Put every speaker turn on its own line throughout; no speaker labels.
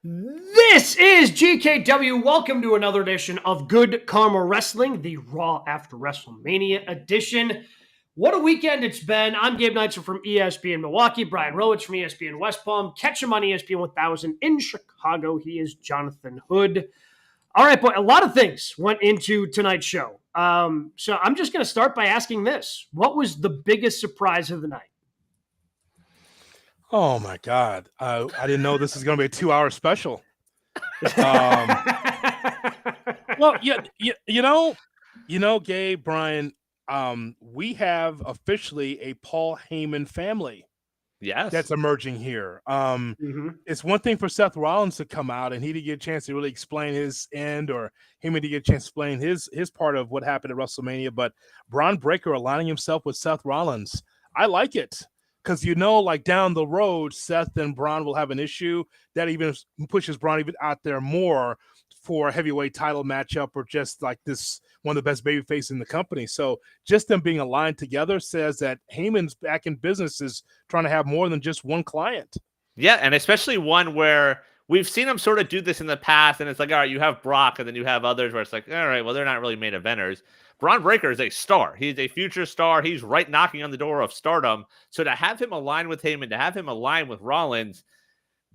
This is GKW. Welcome to another edition of Good Karma Wrestling, the Raw After WrestleMania edition. What a weekend it's been. I'm Gabe Neitzel from ESPN Milwaukee, Brian Rowitz from ESPN West Palm. Catch him on ESPN 1000 in Chicago. He is Jonathan Hood. All right, boy, a lot of things went into tonight's show. So I'm just going to start by asking this. What was the biggest surprise of the night?
Oh my God! I didn't know this was going to be a 2-hour special. Well, you know, Gabe, Brian, we have officially a Paul Heyman family.
Yes,
that's emerging here. It's one thing for Seth Rollins to come out and he didn't get a chance to really explain his end, or Heyman to get a chance to explain his part of what happened at WrestleMania. But Braun Breaker aligning himself with Seth Rollins, I like it. Because, like down the road, Seth and Braun will have an issue that even pushes Braun even out there more for a heavyweight title matchup, or just like this, one of the best babyfaces in the company. So just them being aligned together says that Heyman's back in business, is trying to have more than just one client.
Yeah, and especially one where we've seen him sort of do this in the past, and it's like, all right, you have Brock, and then you have others where it's like, all right, well, they're not really main eventers. Braun Breaker is a star. He's a future star. He's right knocking on the door of stardom. So to have him align with Heyman, to have him align with Rollins,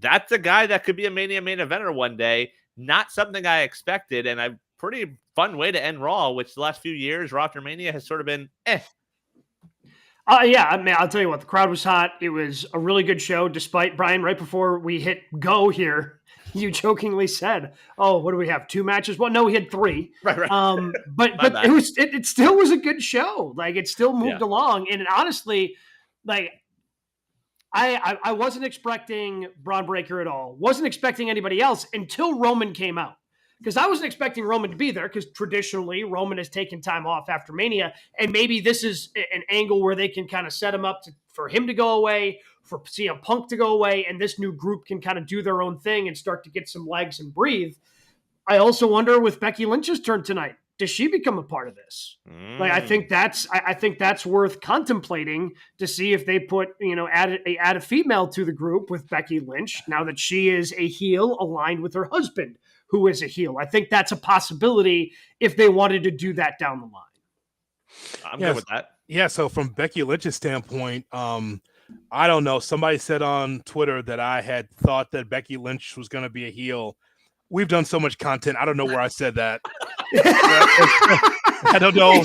that's a guy that could be a Mania main eventer one day. Not something I expected, and a pretty fun way to end Raw, which the last few years, Raw after Mania has sort of been
Yeah, I mean, I'll tell you what, the crowd was hot. It was a really good show, despite, Brian, right before we hit go here, you jokingly said, oh, what do we have, 2 matches? Well, no, we had 3.
Right.
But it still was a good show. Like, it still moved along. And honestly, like, I wasn't expecting Braun Breaker at all. Wasn't expecting anybody else until Roman came out. Because I wasn't expecting Roman to be there, because traditionally Roman has taken time off after Mania, and maybe this is an angle where they can kind of set him up for him to go away, for CM Punk to go away, and this new group can kind of do their own thing and start to get some legs and breathe. I also wonder, with Becky Lynch's turn tonight, does she become a part of this? Like, I think that's worth contemplating, to see if they put, add a female to the group with Becky Lynch, now that she is a heel aligned with her husband, who is a heel. I think that's a possibility if they wanted to do that down the line.
I'm good with that.
Yeah, so from Becky Lynch's standpoint, I don't know. Somebody said on Twitter that I had thought that Becky Lynch was going to be a heel. We've done so much content. I don't know where I said that. I don't know.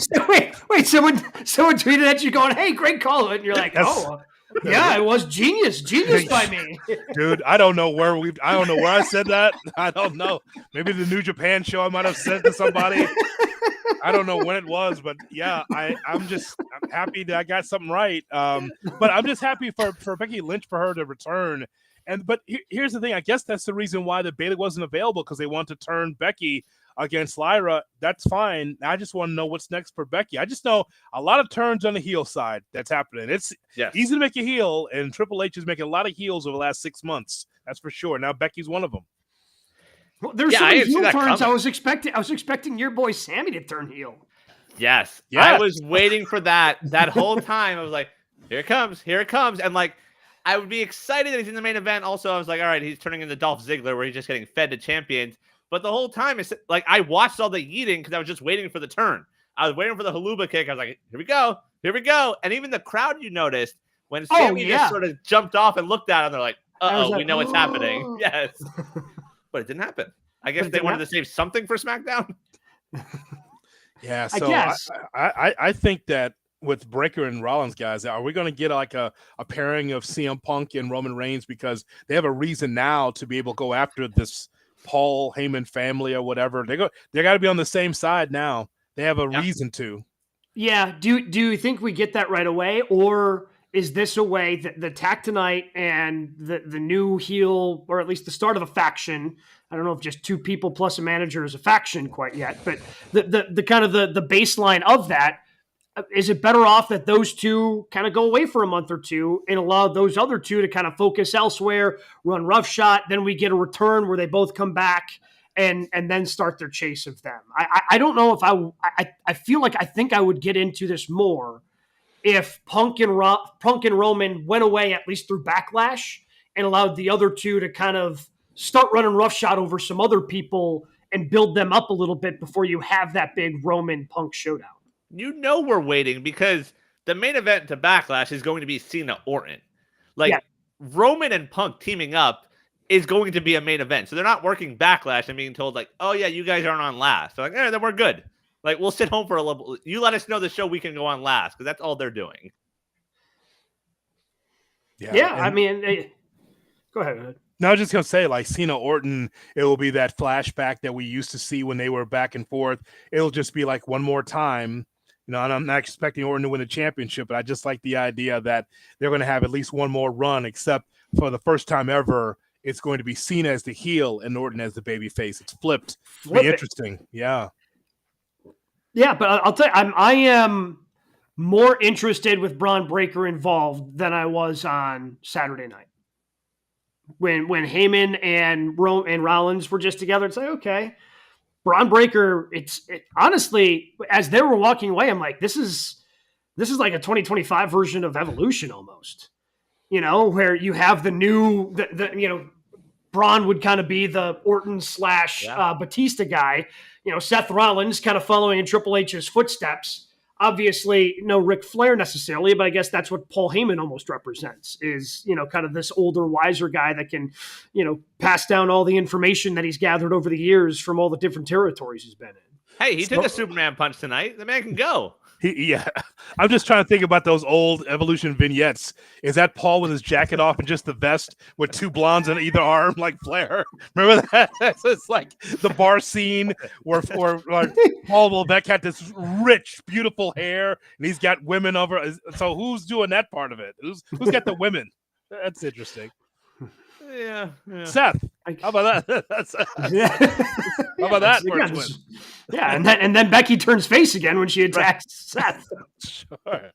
Wait, someone tweeted at you going, hey, great call. And you're like, yeah, it was genius by me.
Dude, I don't know where I said that. I don't know. Maybe the New Japan show I might have said to somebody. I don't know when it was, but yeah, I'm happy that I got something right. But I'm just happy for Becky Lynch, for her to return. But here's the thing. I guess that's the reason why the Bayley wasn't available, because they want to turn Becky against Lyra. That's fine. I just want to know what's next for Becky. I just know a lot of turns on the heel side that's happening. It's easy to make a heel, and Triple H is making a lot of heels over the last 6 months. That's for sure. Now Becky's one of them.
Well, there's so many heel turns. I was expecting your boy Sammy to turn heel.
Yes. I was waiting for that whole time. I was like, here it comes. And like, I would be excited that he's in the main event. Also, I was like, all right, he's turning into Dolph Ziggler, where he's just getting fed to champions. But the whole time, it's like, I watched all the eating because I was just waiting for the turn. I was waiting for the haluba kick. I was like, here we go. And even the crowd, you noticed, when Sammy just sort of jumped off and looked at him, they're like, we know what's happening. Yes. But it didn't happen. I guess they wanted to save something for SmackDown.
Yeah, so I think that with Breaker and Rollins, guys, are we going to get like a pairing of CM Punk and Roman Reigns, because they have a reason now to be able to go after this Paul Heyman family or whatever? They got to be on the same side now. They have a reason to.
Yeah. Do you think we get that right away, or is this a way that the Tack tonight and the new heel, or at least the start of a faction? I don't know if just 2 people plus a manager is a faction quite yet, but the kind of the baseline of that. Is it better off that those 2 kind of go away for a month or 2 and allow those other 2 to kind of focus elsewhere, run roughshod? Then we get a return where they both come back and then start their chase of them. I don't know if I feel like I think I would get into this more if Punk and Roman went away, at least through Backlash, and allowed the other 2 to kind of start running roughshod over some other people and build them up a little bit before you have that big Roman Punk showdown.
You know we're waiting because the main event to Backlash is going to be Cena Orton. Roman and Punk teaming up is going to be a main event. So they're not working Backlash and being told like, oh yeah, you guys aren't on last. They're like, then we're good. Like, we'll sit home for a little. You let us know the show we can go on last because that's all they're doing.
Yeah. I mean, go ahead.
No, I was just going to say, like, Cena Orton, it will be that flashback that we used to see when they were back and forth. It'll just be like one more time. And I'm not expecting Orton to win the championship, but I just like the idea that they're going to have at least one more run, except for the first time ever, it's going to be Cena as the heel and Orton as the baby face. It's flipped. It'll be interesting. Yeah.
Yeah, but I'll tell you, I am more interested with Braun Breaker involved than I was on Saturday night. When Heyman and Rollins were just together, it's like, okay, Braun Breaker, honestly, as they were walking away, I'm like, this is like a 2025 version of Evolution almost, where you have the new, Braun would kind of be the Orton / Batista guy, Seth Rollins kind of following in Triple H's footsteps. Obviously, no Ric Flair necessarily, but I guess that's what Paul Heyman almost represents is, kind of this older, wiser guy that can, pass down all the information that he's gathered over the years from all the different territories he's been in.
Hey, he took a Superman punch tonight. The man can go.
Yeah. I'm just trying to think about those old Evolution vignettes. Is that Paul with his jacket off and just the vest with two blondes on either arm like Flair? Remember that? It's like the bar scene where like Paul Levesque had this rich, beautiful hair and he's got women over. So who's doing that part of it? Who's got the women? That's interesting.
Yeah.
Seth, how about that? How about that?
Yeah, and then Becky turns face again when she attacks Seth.
Sure.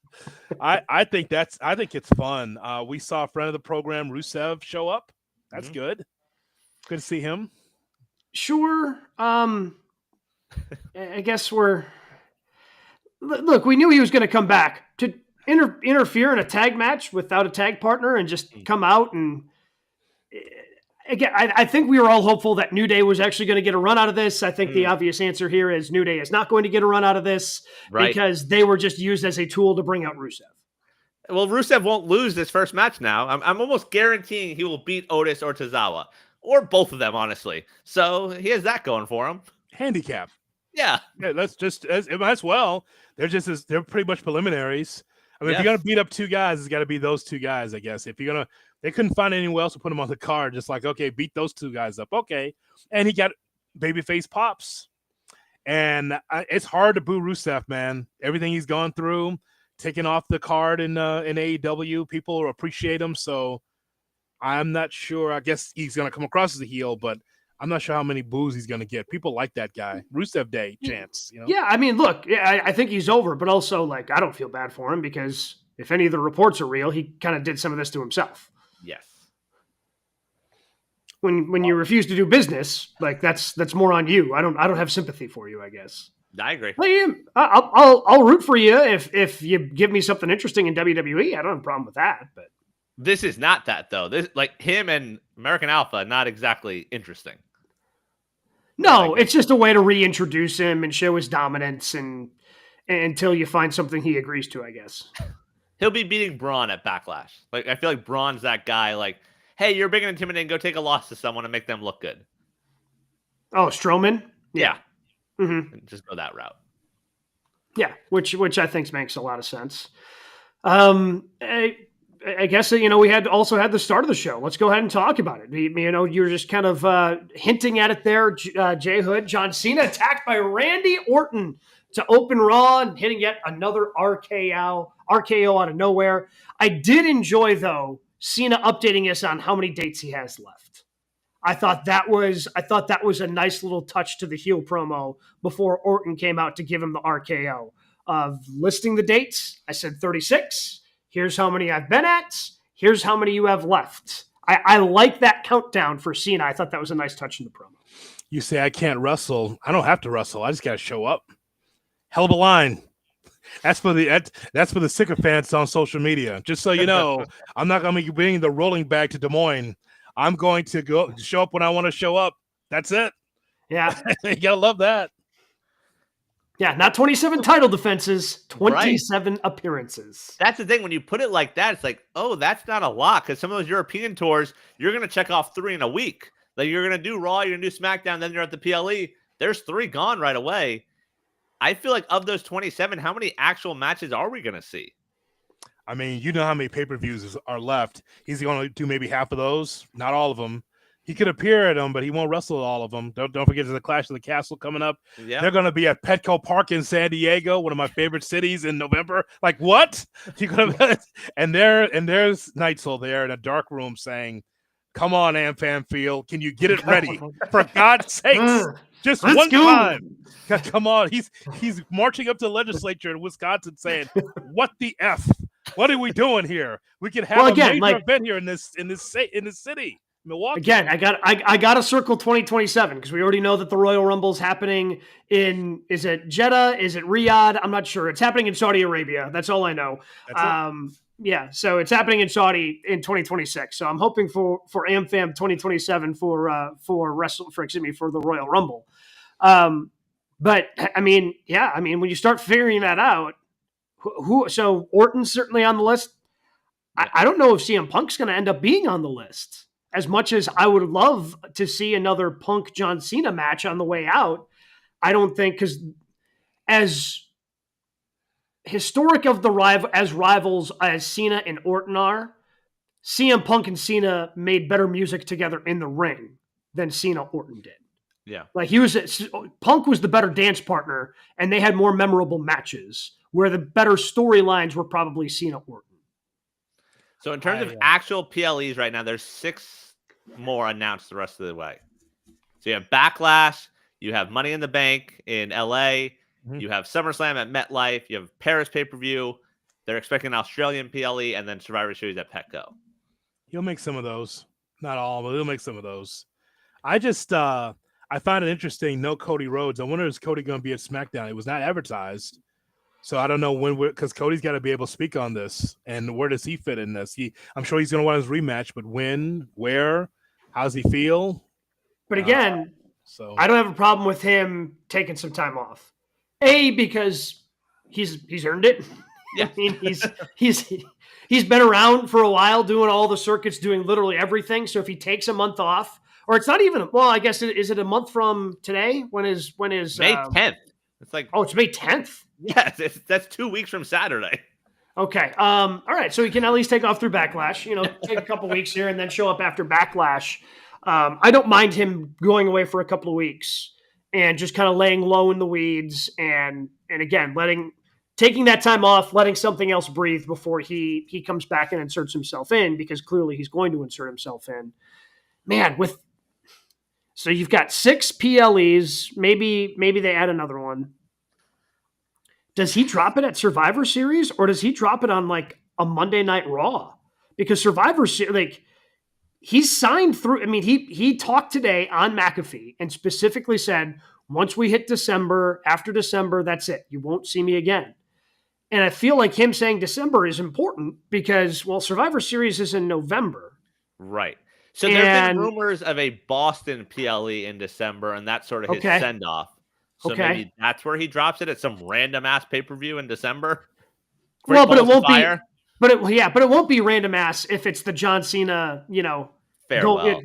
I think it's fun. We saw a friend of the program, Rusev, show up. That's good. Good to see him.
Sure. I guess we knew he was going to come back to interfere in a tag match without a tag partner and just come out and. Again, I think we were all hopeful that New Day was actually going to get a run out of this. I think the obvious answer here is New Day is not going to get a run out of this because they were just used as a tool to bring out Rusev.
Well, Rusev won't lose this first match now. I'm almost guaranteeing he will beat Otis or Tozawa, or both of them, honestly. So he has that going for him.
Handicap.
Yeah.
That's just it might as well. They're pretty much preliminaries. I mean, if you're gonna beat up two guys, it's got to be those two guys, I guess. If you're gonna, they couldn't find anyone else to put them on the card. Just like, okay, beat those two guys up, okay. And he got babyface pops, and it's hard to boo Rusev, man. Everything he's gone through, taking off the card in AEW, people appreciate him. So I'm not sure. I guess he's gonna come across as a heel, but I'm not sure how many boos he's going to get. People like that guy. Rusev Day chance,
Yeah, I mean, look, I think he's over, but also, like, I don't feel bad for him because if any of the reports are real, he kind of did some of this to himself.
Yes.
When you refuse to do business, like that's more on you. I don't have sympathy for you, I guess.
I agree.
I'll root for you if you give me something interesting in WWE. I don't have a problem with that, but.
This is not that, though. This, like, him and American Alpha, not exactly interesting.
No, it's just a way to reintroduce him and show his dominance and until you find something he agrees to, I guess.
He'll be beating Braun at Backlash. Like, I feel like Braun's that guy, like, hey, you're big and intimidating, go take a loss to someone and make them look good.
Oh, Strowman?
Yeah.
Mm-hmm.
Just go that route.
Yeah, which I think makes a lot of sense. I guess, we also had the start of the show. Let's go ahead and talk about it. You're just kind of hinting at it there. JHood, John Cena attacked by Randy Orton to open Raw and hitting yet another RKO out of nowhere. I did enjoy, though, Cena updating us on how many dates he has left. I thought that was a nice little touch to the heel promo before Orton came out to give him the RKO of listing the dates. I said 36. Here's how many I've been at. Here's how many you have left. I like that countdown for Cena. I thought that was a nice touch in the promo.
You say I can't wrestle. I don't have to wrestle. I just got to show up. Hell of a line. That's for the sycophants on social media. Just so you know, I'm not going to be bringing the rolling bag to Des Moines. I'm going to show up when I want to show up. That's it.
Yeah.
You gotta love that.
Yeah, not 27 title defenses, 27 appearances.
That's the thing. When you put it like that, it's like, oh, that's not a lot. Because some of those European tours, you're going to check off 3 in a week. Like, you're going to do Raw, you're going to do SmackDown, then you're at the PLE. There's 3 gone right away. I feel like of those 27, how many actual matches are we going to see?
I mean, you know how many pay-per-views are left. He's going to do maybe half of those, not all of them. He could appear at them, but he won't wrestle all of them. Don't forget there's a Clash of the Castle coming up.
Yeah.
They're going to be at Petco Park in San Diego, one of my favorite cities, in November. Like, what? And there's Neitzel there in a dark room saying, "Come on, AmFam Field, can you get it ready? For God's sakes, just one time. Come on." He's marching up to the legislature in Wisconsin saying, "What the F? What are we doing here? We can have a major event here in this city." Milwaukee.
Again, I got to circle 2027 because we already know that the Royal Rumble is happening is it Jeddah? Is it Riyadh? I'm not sure. It's happening in Saudi Arabia. That's all I know. Yeah, so it's happening in Saudi in 2026. So I'm hoping for AmFam 2027 for the Royal Rumble. But I mean, when you start figuring that out, so Orton's certainly on the list. I don't know if CM Punk's going to end up being on the list. As much as I would love to see another Punk John Cena match on the way out, I don't think, because as historic of the rivals as Cena and Orton are, CM Punk and Cena made better music together in the ring than Cena Orton did.
Yeah.
Like Punk was the better dance partner and they had more memorable matches where the better storylines were probably Cena Orton.
So in terms of actual PLEs right now, there's 6 more announced the rest of the way. So you have Backlash, you have Money in the Bank in LA, you have SummerSlam at MetLife, you have Paris pay-per-view, they're expecting an Australian PLE, and then Survivor Series at Petco.
He'll make some of those. Not all, but he'll make some of those. I just I find it interesting, no Cody Rhodes. I wonder, is Cody going to be at SmackDown? It was not advertised. So I don't know when, because Cody's got to be able to speak on this, and where does he fit in this? I'm sure he's going to want his rematch, but when, where, how does he feel?
But again, so I don't have a problem with him taking some time off. Because he's earned it. Yeah, I mean he's been around for a while, doing all the circuits, doing literally everything. So if he takes a month off, or it's not even I guess is it a month from today? When is
May 10th? It's like
it's May 10th.
Yes, that's 2 weeks from Saturday.
Okay. All right. So he can at least take off through Backlash, take a couple weeks here and then show up after Backlash. I don't mind him going away for a couple of weeks and just kind of laying low in the weeds and again, taking that time off, letting something else breathe before he comes back and inserts himself in, because clearly he's going to insert himself in. Man, so you've got 6 PLEs, maybe they add another one. Does he drop it at Survivor Series, or does he drop it on like a Monday Night Raw? Because Survivor Series, he's signed through. I mean, he talked today on McAfee and specifically said, once we hit December, after December, that's it. You won't see me again. And I feel like him saying December is important because, Survivor Series is in November.
Right. So there have been rumors of a Boston PLE in December, and that's sort of his send-off. So maybe that's where he drops it at some random ass pay-per-view in December.
But it won't be. But it won't be random ass if it's the John Cena, farewell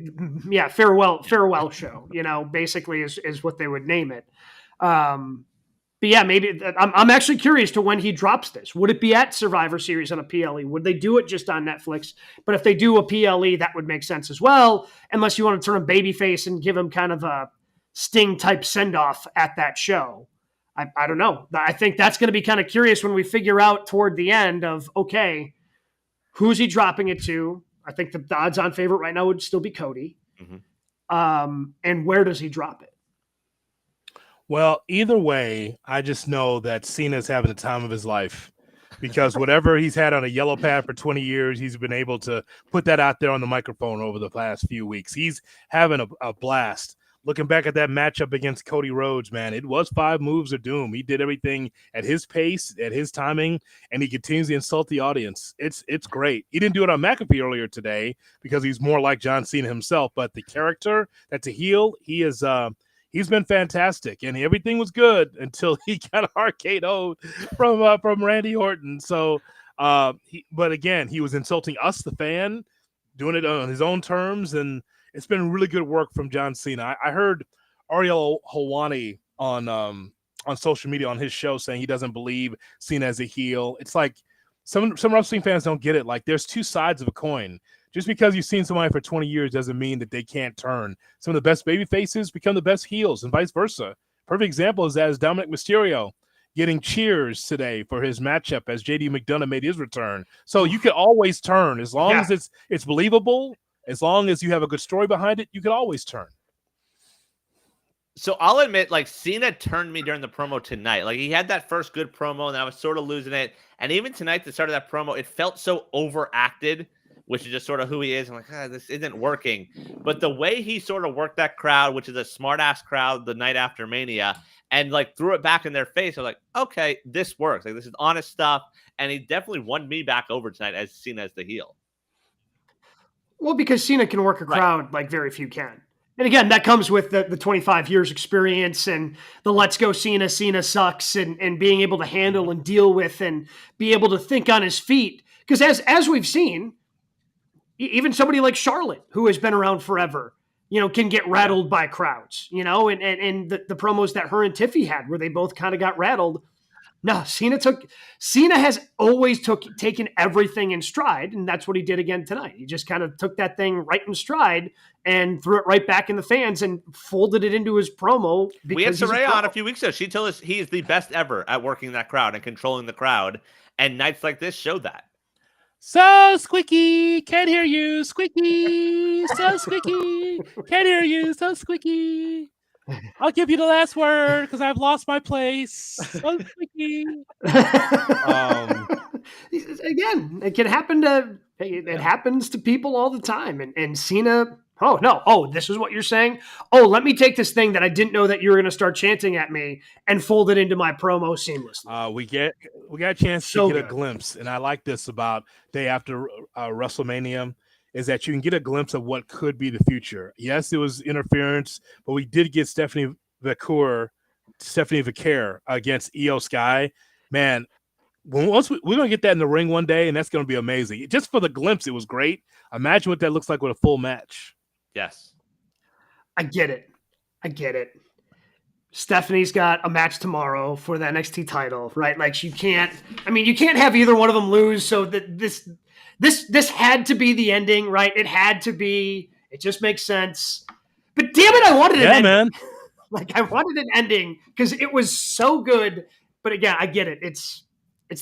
show. Basically is what they would name it. But yeah, maybe I'm actually curious to when he drops this. Would it be at Survivor Series on a PLE? Would they do it just on Netflix? But if they do a PLE, that would make sense as well. Unless you want to turn him babyface and give him kind of a Sting type send off at that show. I don't know. I think that's going to be kind of curious when we figure out toward the end of, okay, who's he dropping it to? I think the odds on favorite right now would still be Cody. Mm-hmm. And where does he drop it?
Well, either way, I just know that Cena's having the time of his life, because whatever he's had on a yellow pad for 20 years, he's been able to put that out there on the microphone over the past few weeks. He's having a blast. looking back at that matchup against Cody Rhodes, man, it was 5 moves of doom. He did everything at his pace, at his timing, and he continues to insult the audience. It's great. He didn't do it on McAfee earlier today because he's more like John Cena himself, but the character that's a heel, he's been fantastic, and everything was good until he got RKO'd from Randy Orton. So, but again, he was insulting us, the fan, doing it on his own terms, and it's been really good work from John Cena. I heard Ariel Helwani on social media on his show saying he doesn't believe Cena as a heel. It's like some wrestling fans don't get it. Like, there's 2 sides of a coin. Just because you've seen somebody for 20 years doesn't mean that they can't turn. Some of the best baby faces become the best heels, and vice versa. Perfect example is that is Dominic Mysterio getting cheers today for his matchup as JD McDonough made his return. So you can always turn as long as it's believable. As long as you have a good story behind it, you can always turn.
So I'll admit, like, Cena turned me during the promo tonight. Like, he had that first good promo, and I was sort of losing it. And even tonight, the start of that promo, it felt so overacted, which is just sort of who he is. I'm like, this isn't working. But the way he sort of worked that crowd, which is a smart-ass crowd the night after Mania, and, like, threw it back in their face, I was like, okay, this works. Like, this is honest stuff. And he definitely won me back over tonight as Cena as the heel.
Well, because Cena can work a crowd like very few can. And again, that comes with the 25 years experience and the let's go Cena sucks, and being able to handle and deal with and be able to think on his feet. Because as we've seen, even somebody like Charlotte, who has been around forever, can get rattled by crowds, and the promos that her and Tiffy had where they both kind of got rattled. No, Cena has always taken everything in stride, and that's what he did again tonight. He just kind of took that thing right in stride and threw it right back in the fans and folded it into his promo.
We had Saraya on a few weeks ago. She told us he is the best ever at working that crowd and controlling the crowd, and nights like this show that.
So squeaky, can't hear you, squeaky, so squeaky, can't hear you, so squeaky. I'll give you the last word because I've lost my place. So squeaky.
Again, it can happen to it happens to people all the time, and Cena. Oh no! Oh, this is what you're saying. Oh, let me take this thing that I didn't know that you were going to start chanting at me and fold it into my promo seamlessly.
We got a chance to get a glimpse, and I like this about day after WrestleMania, is that you can get a glimpse of what could be the future. Yes, it was interference, but we did get Stephanie Vaquer against Io Sky. Man, we're going to get that in the ring one day, and that's going to be amazing. Just for the glimpse, it was great. Imagine what that looks like with a full match.
Yes.
I get it. Stephanie's got a match tomorrow for the NXT title, right? Like, you can't have either one of them lose. So that this had to be the ending, right? It had to be. It just makes sense. But damn it, I wanted an ending. Man. Like, I wanted an ending because it was so good. But again, I get it. It's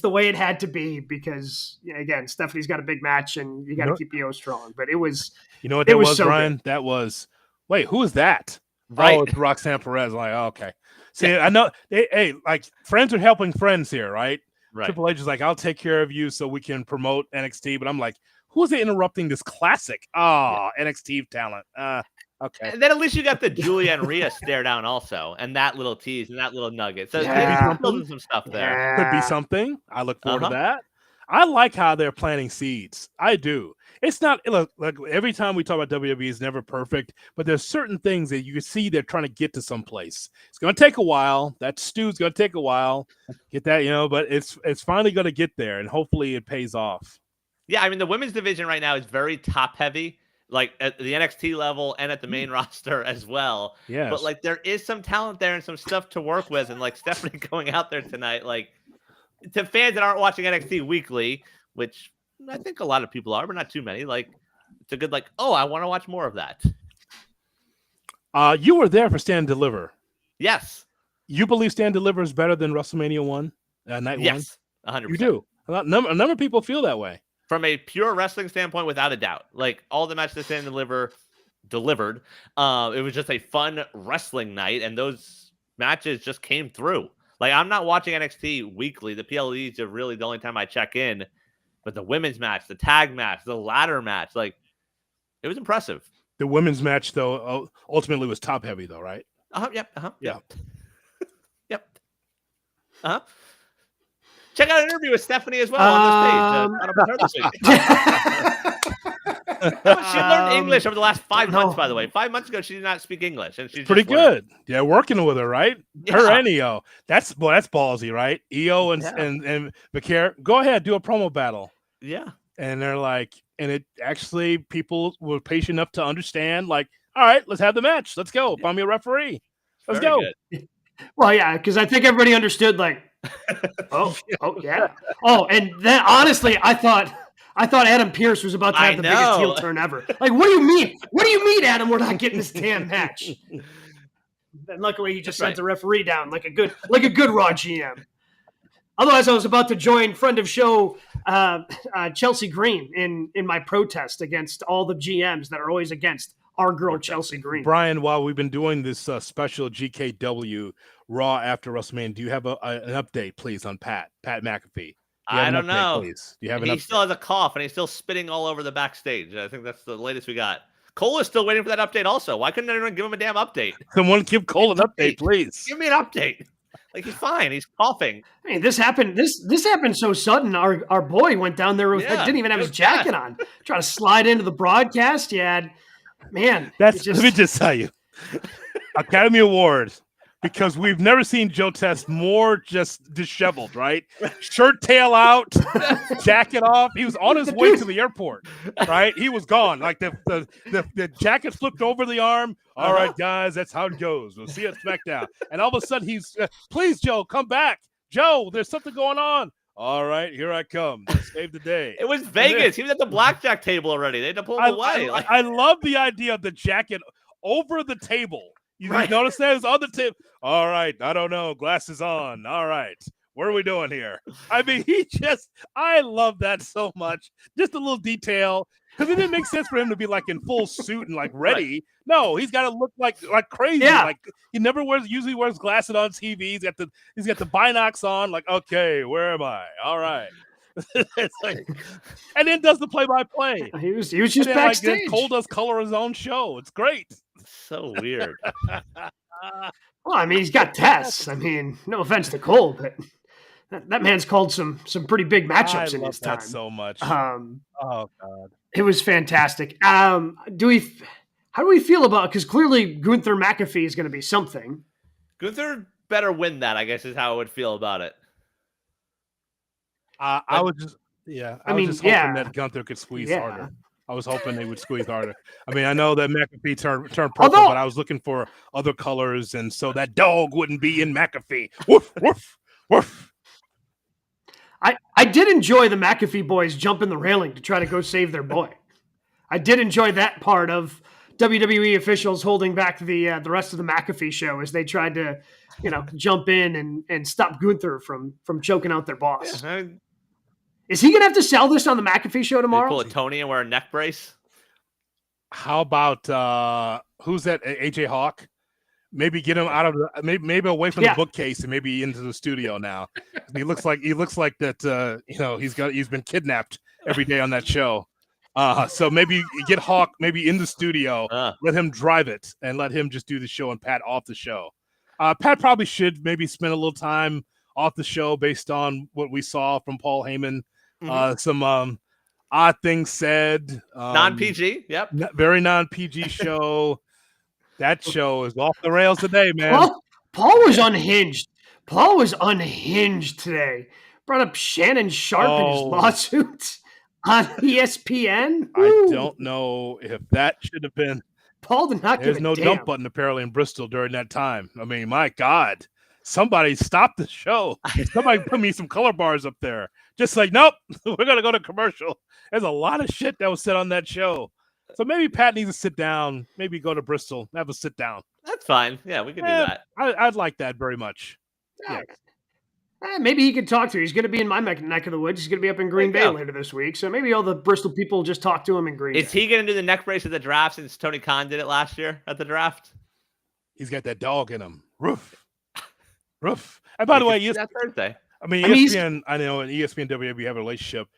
the way it had to be because, again, Stephanie's got a big match and you got to keep Io strong. But it was.
You know what that was, so Brian? Good. That was. Wait, who is that?
Right.
Oh, it's Roxanne Perez. I'm like, oh, okay. See, I know. Hey, like, friends are helping friends here, right? Right. Triple H is like, I'll take care of you so we can promote NXT. But I'm like, who is it interrupting this classic? Oh, NXT talent. Okay.
And then at least you got the Julia and Rhea stare down also, and that little tease and that little nugget. So building some stuff there.
Could be something. I look forward to that. I like how they're planting seeds. I do. It's not like every time we talk about WWE, it's never perfect, but there's certain things that you can see they're trying to get to someplace. It's going to take a while. That stew's going to take a while. Get that, but it's finally going to get there, and hopefully it pays off.
Yeah, I mean, the women's division right now is very top heavy, like at the NXT level and at the main roster as well.
Yeah.
But like there is some talent there and some stuff to work with, and like Stephanie going out there tonight, like to fans that aren't watching NXT weekly, which I think a lot of people are, but not too many. Like, it's a good, like, oh, I want to watch more of that.
You were there for Stand and Deliver.
Yes.
You believe Stand and Deliver is better than WrestleMania 1, night 1?
Yes, 100%.
You do. A number of people feel that way.
From a pure wrestling standpoint, without a doubt. Like, all the matches that Stand and Deliver delivered, it was just a fun wrestling night, and those matches just came through. Like, I'm not watching NXT weekly. The PLEs are really the only time I check in. But the women's match, the tag match, the ladder match, like, it was impressive.
The women's match, though, ultimately was top heavy, though, right?
Yep.
Yeah.
Yep. Check out an interview with Stephanie as well on this page. She learned English over the last 5 months, by the way. 5 months ago, she did not speak English, and she's
pretty good. Yeah, working with her, right?
Yeah.
Her and EO. That's ballsy, right? EO and Vicaire, go ahead, do a promo battle.
Yeah.
And they're like, and it actually, people were patient enough to understand, like, all right, let's have the match. Let's go. Find me a referee. Let's go.
Good. Well, yeah, because I think everybody understood, like, yeah. Oh, and then honestly, I thought Adam Pearce was about to have the biggest heel turn ever. Like, what do you mean? What do you mean, Adam? We're not getting this damn match. And luckily, he just sent the referee down like a good Raw GM. Otherwise, I was about to join friend of show Chelsea Green in my protest against all the GMs that are always against our girl Chelsea Green.
Brian, while we've been doing this special GKW Raw after WrestleMania, do you have an update, please, on Pat McAfee?
I don't know.
Please. Do you have
he still has a cough, and he's still spitting all over the backstage. I think that's the latest we got. Cole is still waiting for that update also. Why couldn't anyone give him a damn update?
Someone give Cole an update, please.
Give me an update. Like, he's fine. He's coughing.
I mean, this happened so sudden. Our boy went down there, didn't even have his jacket on. Trying to slide into the broadcast. Yeah, man.
Let me just tell you. Academy Awards. Because we've never seen Joe Test more just disheveled, right? Shirt tail out, jacket off. He was on his way to the airport, right? He was gone. Like the jacket flipped over the arm. All right, guys, that's how it goes. We'll see you at SmackDown. And all of a sudden he's, please, Joe, come back. Joe, there's something going on. All right, here I come. Save the day.
It was Vegas. He was at the blackjack table already. They had to pull him away.
I love the idea of the jacket over the table. You notice that it's on the tip. All right, I don't know. Glasses on. All right, what are we doing here? I mean, I love that so much. Just a little detail, because it didn't make sense for him to be like in full suit and like ready. Right. No, he's got to look like crazy. Yeah. Like he usually wears glasses on TV. He's got the binocs on. Like, okay, where am I? All right. It's like, and then does the play-by-play.
He was just backstage.
Like, Cole does color his own show. It's great.
So weird.
Well, I mean, he's got tests. I mean, no offense to Cole, but that man's called some pretty big matchups in his time.
That so much.
Oh
God,
it was fantastic. How do we feel about? Because clearly Gunther McAfee is going to be something.
Gunther better win that, I guess, is how I would feel about it.
I was just hoping that Gunther could squeeze harder. I was hoping they would squeeze harder. I mean, I know that McAfee turned purple, but I was looking for other colors, and so that dog wouldn't be in McAfee. Woof, woof, woof.
I did enjoy the McAfee boys jumping the railing to try to go save their boy. I did enjoy that part of WWE officials holding back the rest of the McAfee show as they tried to, jump in and stop Gunther from choking out their boss. Yeah, is he going to have to sell this on the McAfee show tomorrow?
Pull a Tony and wear a neck brace?
How about who's that? AJ Hawk? Maybe get him out of the maybe away from the bookcase and maybe into the studio now. He looks like that. He's been kidnapped every day on that show. So maybe get Hawk maybe in the studio, let him drive it, and let him just do the show and Pat off the show. Pat probably should maybe spend a little time off the show based on what we saw from Paul Heyman. Some odd things said.
Non-PG, yep.
Very non-PG show. That show is off the rails today, man.
Paul was unhinged. Paul was unhinged today. Brought up Shannon Sharp in his lawsuit on ESPN.
I don't know if that should have been.
Paul did not give a damn.
There's no dump button apparently in Bristol during that time. I mean, my God. Somebody stop the show. Somebody put me some color bars up there. Just like, nope, we're going to go to commercial. There's a lot of shit that was said on that show. So maybe Pat needs to sit down, maybe go to Bristol, have a sit down.
That's fine. Yeah, we can do that.
I'd like that very much. Yeah.
Maybe he could talk to her. He's going to be in my neck of the woods. He's going to be up in Green Bay later this week. So maybe all the Bristol people just talk to him in Green Bay.
Is he going to do the neck brace at the draft since Tony Khan did it last year at the draft?
He's got that dog in him. Roof. And by the way,
that Thursday.
ESPN, I know, and ESPN and WWE have a relationship.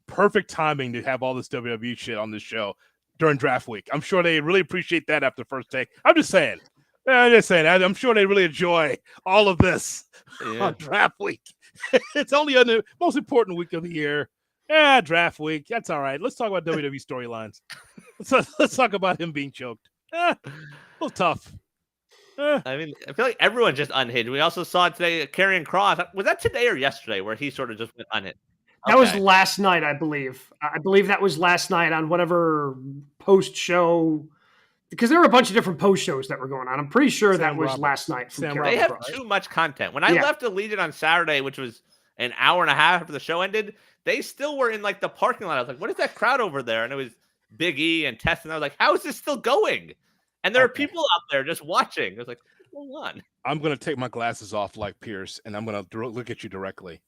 Perfect timing to have all this WWE shit on this show. during draft week. I'm sure they really appreciate that after first take. I'm just saying. I'm sure they really enjoy all of this on draft week. It's only on the most important week of the year. Yeah, draft week. That's all right. Let's talk about WWE storylines. Let's talk about him being choked. A little tough.
I mean, I feel like everyone's just unhinged. We also saw it today. Karrion Kross. Was that today or yesterday where he sort of just went unhinged?
That was last night, I believe. I believe that was last night on whatever post-show, because there were a bunch of different post shows that were going on. I'm pretty sure that was last night.
They have too much content. When I left Allegiant on Saturday, which was an hour and a half after the show ended, they still were in like the parking lot. I was like, what is that crowd over there? And it was Big E and Tess. And I was like, how is this still going? And there are people out there just watching. I was like, what's going on?
I'm going to take my glasses off like Pierce, and I'm going to look at you directly.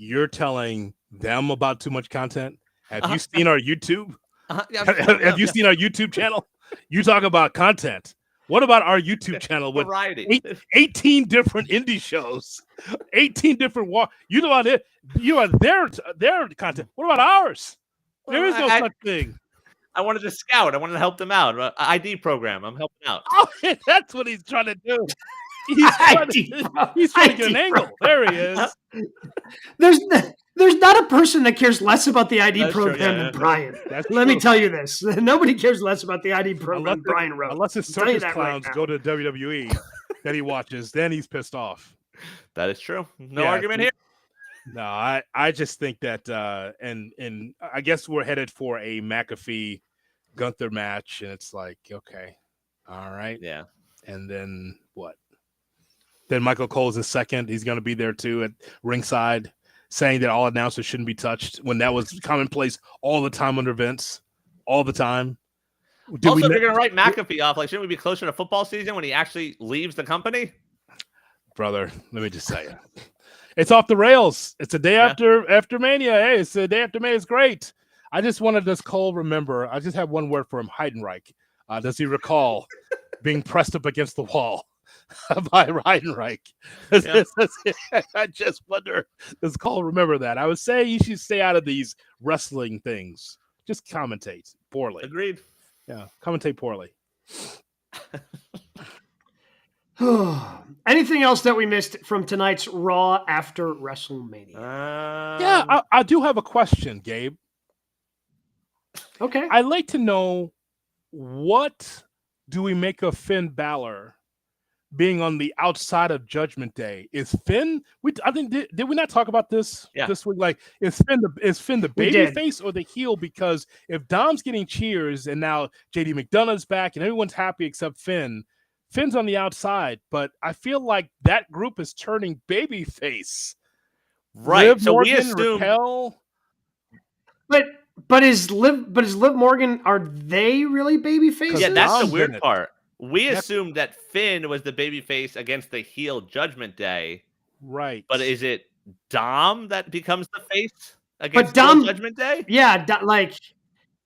You're telling them about too much content? Have you seen our YouTube? Have you seen our YouTube channel? You talk about content. What about our YouTube channel with 18 different indie shows, 18 different You know about it. You know their content. What about ours? There is no such thing.
I wanted to scout. I wanted to help them out. ID program. I'm helping out.
Oh, that's what he's trying to do. He's trying to get an angle. There he is.
There's not a person that cares less about the ID program than Brian. Let me tell you this. Nobody cares less about the ID program than Brian Rowitz.
Unless his circus clowns go to WWE that he watches, then he's pissed off.
That is true. No argument here.
No, I just think that and I guess we're headed for a McAfee Gunther match, and it's like, okay, all right.
Yeah.
And then what? Then Michael Cole's in second. He's going to be there too at ringside, saying that all announcers shouldn't be touched when that was commonplace all the time under Vince, all the time.
If you're going to write McAfee off, like, shouldn't we be closer to football season when he actually leaves the company?
Brother, let me just say it. It's off the rails. It's a day after Mania. Hey, it's a day after Mania. It's great. I just wanted this Cole remember. I just have one word for him, Heidenreich. Does he recall being pressed up against the wall by Heidenreich? I just wonder, does Cole remember that? I would say you should stay out of these wrestling things. Just commentate poorly.
Agreed.
Yeah, commentate poorly.
Anything else that we missed from tonight's Raw after WrestleMania?
I do have a question, Gabe.
Okay.
I'd like to know, what do we make of Finn Balor being on the outside of Judgment Day? Is Finn? Did we not talk about this this week? Like, is Finn the baby face or the heel? Because if Dom's getting cheers and now JD McDonough's back and everyone's happy except Finn. Finn's on the outside, but I feel like that group is turning baby face.
Right.
Liv
so
Morgan,
we assume,
Raquel.
But is Liv Morgan? Are they really baby faces?
Yeah, that's the weird part. We assumed that Finn was the baby face against the heel Judgment Day.
Right.
But is it Dom that becomes the face against heel Judgment Day?
Yeah, like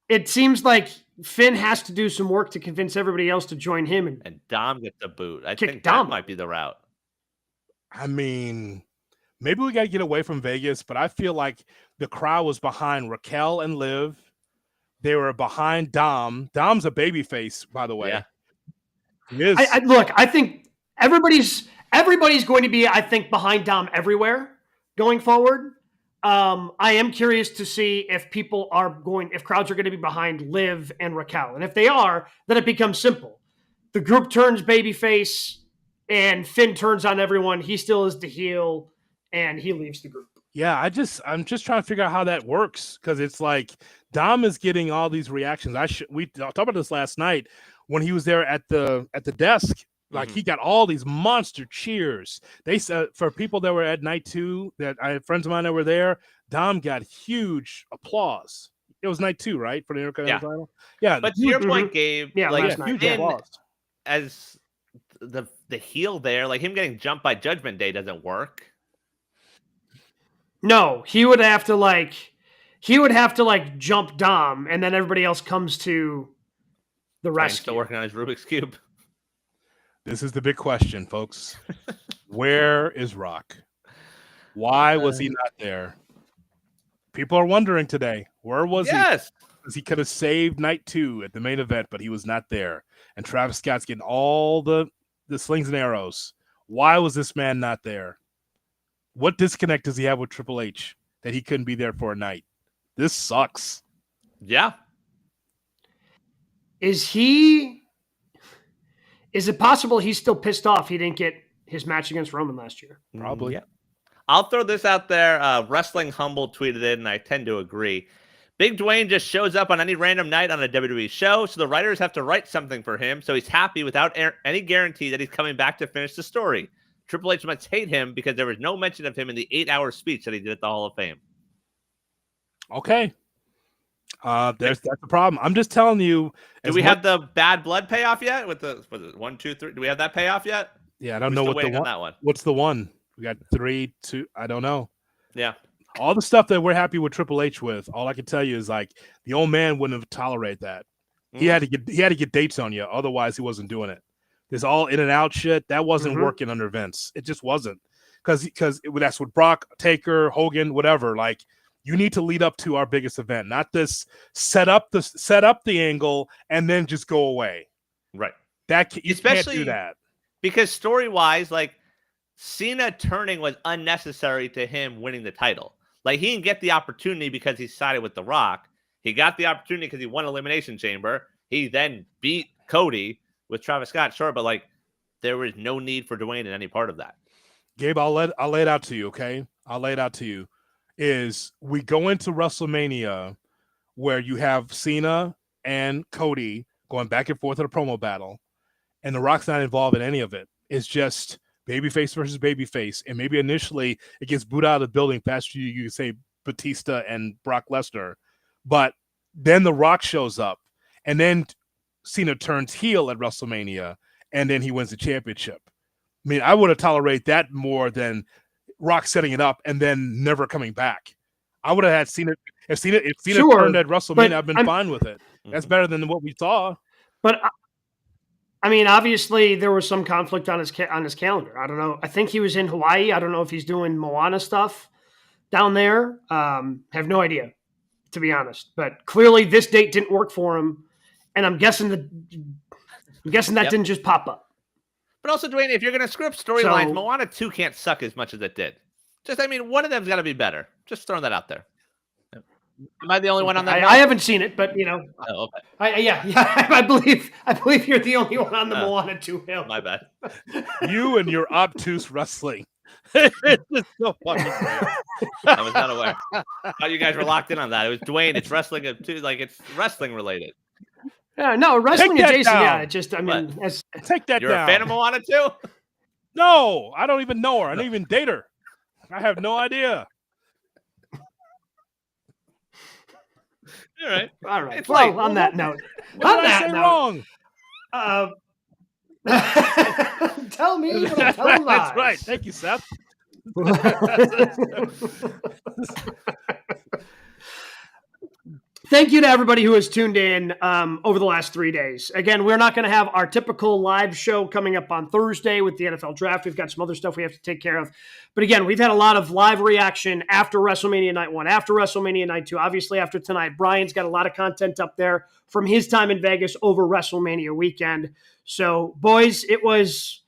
it seems like Finn has to do some work to convince everybody else to join him,
and Dom gets the boot. I think
Dom
that might be the route.
I mean, maybe we got to get away from Vegas, but I feel like the crowd was behind Raquel and Liv. They were behind Dom. Dom's a baby face, by the way.
Yeah.
He is.
Look, I think everybody's going to be, I think, behind Dom everywhere going forward. I am curious to see if crowds are going to be behind Liv and Raquel. And if they are, then it becomes simple. The group turns babyface and Finn turns on everyone. He still is the heel and he leaves the group.
Yeah, I'm just trying to figure out how that works, because it's like Dom is getting all these reactions. We talked about this last night when he was there at the desk. Like, he got all these monster cheers. They said, for people that were at night 2, that I had friends of mine that were there, Dom got huge applause. It was night 2, right? For the Intercontinental title? Yeah.
But to your point, Gabe,
huge applause.
As the heel there, like him getting jumped by Judgment Day doesn't work.
No, he would have to jump Dom, and then everybody else comes to the rescue.
Still working on his Rubik's Cube.
This is the big question, folks. Where is Rock? Why was he not there? People are wondering today. Where was he? He could have saved night 2 at the main event, but he was not there. And Travis Scott's getting all the slings and arrows. Why was this man not there? What disconnect does he have with Triple H that he couldn't be there for a night? This sucks.
Yeah.
Is it possible he's still pissed off he didn't get his match against Roman last year?
Probably.
Yeah. I'll throw this out there. Wrestling Humble tweeted it, and I tend to agree. Big Dwayne just shows up on any random night on a WWE show, so the writers have to write something for him, so he's happy without any guarantee that he's coming back to finish the story. Triple H must hate him because there was no mention of him in the 8-hour speech that he did at the Hall of Fame.
Okay. That's the problem. I'm just telling you.
Do we have the bad blood payoff yet? With the 1, 2, 3? Do we have that payoff yet?
Yeah, I don't know what the one.
That one.
What's the one? We got 3, 2. I don't know.
Yeah.
All the stuff that we're happy with Triple H with. All I can tell you is like the old man wouldn't have tolerated that. He had to get dates on you, otherwise he wasn't doing it. This all in and out shit that wasn't working under Vince. It just wasn't because that's what Brock, Taker, Hogan, whatever. Like you need to lead up to our biggest event, not this set up the angle and then just go away.
Right.
You can't do that
because story wise, like Cena turning was unnecessary to him winning the title. Like he didn't get the opportunity because he sided with The Rock. He got the opportunity because he won Elimination Chamber. He then beat Cody with Travis Scott, sure, but like there was no need for Dwayne in any part of that.
Gabe, I'll lay it out to you, okay? I'll lay it out to you. Is we go into WrestleMania where you have Cena and Cody going back and forth in a promo battle, and The Rock's not involved in any of it. It's just babyface versus babyface, and maybe initially it gets booed out of the building faster you say Batista and Brock Lesnar, but then The Rock shows up, and then Cena turns heel at WrestleMania, and then he wins the championship. I mean, I would have tolerated that more than Rock setting it up and then never coming back. I would have had Cena if Cena turned at WrestleMania. I've been fine with it. That's better than what we saw.
But I mean, obviously there was some conflict on his calendar. I don't know. I think he was in Hawaii. I don't know if he's doing Moana stuff down there. Have no idea, to be honest. But clearly this date didn't work for him, and I'm guessing that didn't just pop up.
But also, Dwayne, if you're going to screw up storylines, Moana 2 can't suck as much as it did. One of them's got to be better. Just throwing that out there. Am I the only one on that?
I haven't seen it, but
Oh, okay.
I believe you're the only one on the Moana 2 hill.
My bad.
You and your obtuse wrestling. It's just so fucking great.
I was not aware. I thought you guys were locked in on that. It was Dwayne. It's wrestling too. Like it's wrestling related.
Yeah, no, wrestling adjacent. Yeah, it just
take that
You're
down.
A fan of Moana too?
No, I don't even know her. I don't even date her. I have no idea.
All right.
It's well, on that note.
What did I say wrong?
Tell me what I'm telling lies.
That's right. Thank you, Seth.
Thank you to everybody who has tuned in over the last 3 days. Again, we're not going to have our typical live show coming up on Thursday with the NFL draft. We've got some other stuff we have to take care of. But again, we've had a lot of live reaction after WrestleMania Night 1, after WrestleMania Night 2, obviously after tonight. Brian's got a lot of content up there from his time in Vegas over WrestleMania weekend. So, boys, it was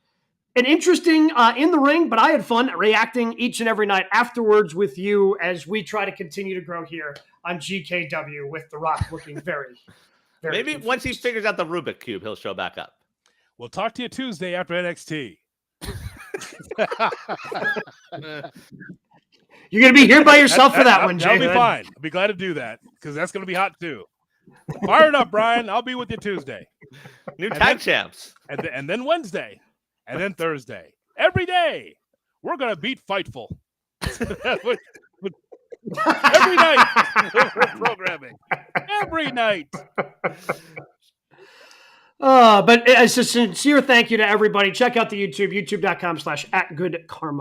an interesting in the ring, but I had fun reacting each and every night afterwards with you as we try to continue to grow here on GKW with The Rock looking very, very
Maybe
confused.
Once he figures out the Rubik Cube, he'll show back up.
We'll talk to you Tuesday after NXT.
You're going to be here by yourself for that one, Jay.
That'll be fine. I'll be glad to do that because that's going to be hot too. Fire it up, Brian. I'll be with you Tuesday.
New tag champs.
And then Wednesday. And then Thursday. Every day. We're going to beat Fightful. Every night. We're programming. Every night.
But it's a sincere thank you to everybody. Check out the YouTube, youtube.com/@goodkarma.